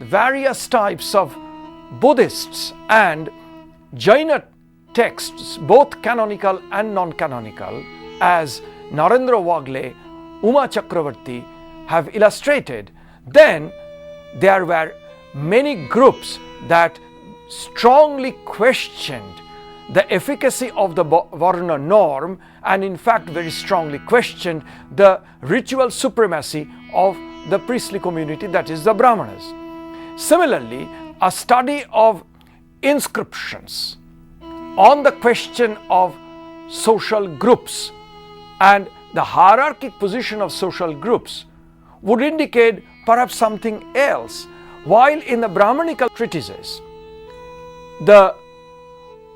various types of Buddhists and Jaina texts, both canonical and non-canonical, as Narendra Wagle, Uma Chakravarti have illustrated, then there were many groups that strongly questioned the efficacy of the Varna norm, and in fact very strongly questioned the ritual supremacy of the priestly community, that is the Brahmanas. Similarly, a study of inscriptions on the question of social groups and the hierarchic position of social groups would indicate perhaps something else. While in the Brahmanical treatises, the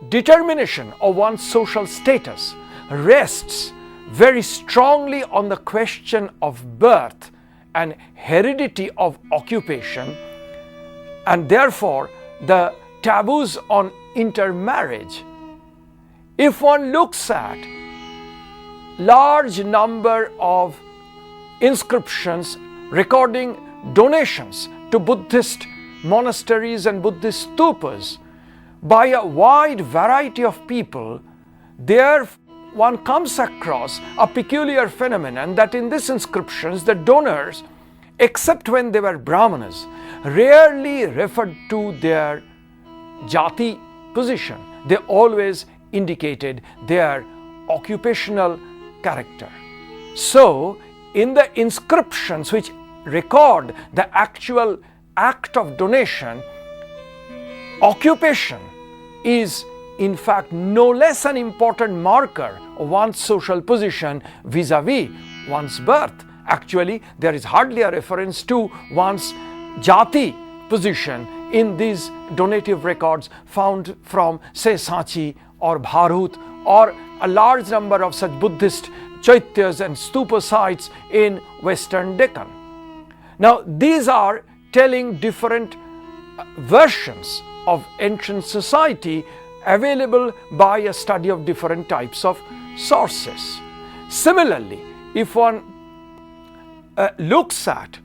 determination of one's social status rests very strongly on the question of birth and heredity of occupation, and therefore the taboos on intermarriage. If one looks at large number of inscriptions recording donations to Buddhist monasteries and Buddhist stupas by a wide variety of people, there one comes across a peculiar phenomenon that in these inscriptions the donors, except when they were Brahmanas, rarely referred to their jati position. They always indicated their occupational character. So, in the inscriptions which record the actual act of donation, occupation is in fact no less an important marker of one's social position vis-a-vis one's birth. Actually, there is hardly a reference to one's jati position in these donative records found from, say, Sanchi or Bharhut or a large number of such Buddhist chaityas and stupa sites in Western Deccan. Now, these are telling different versions of ancient society available by a study of different types of sources. Similarly, if one looks at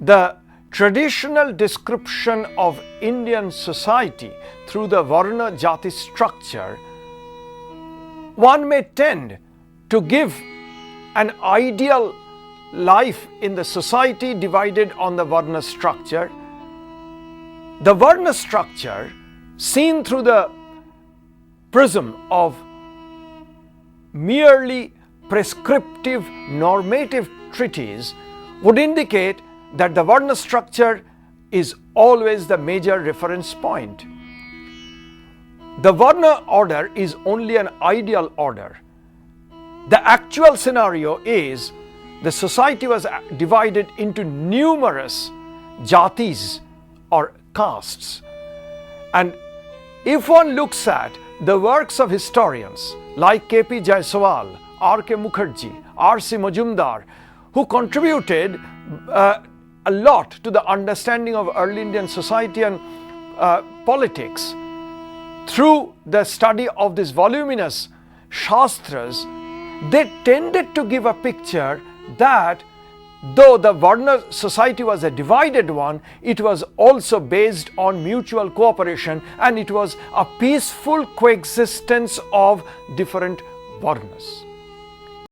the traditional description of Indian society through the Varna Jati structure, one may tend to give an ideal life in the society divided on the Varna structure. The Varna structure, seen through the prism of merely prescriptive normative treatise, would indicate that the Varna structure is always the major reference point. The Varna order is only an ideal order. The actual scenario is the society was divided into numerous jatis or castes. And if one looks at the works of historians like K.P. Jaiswal, R.K. Mukherjee, R.C. Majumdar, who contributed a lot to the understanding of early Indian society and politics through the study of these voluminous shastras, they tended to give a picture that though the Varna society was a divided one, it was also based on mutual cooperation and it was a peaceful coexistence of different Varnas.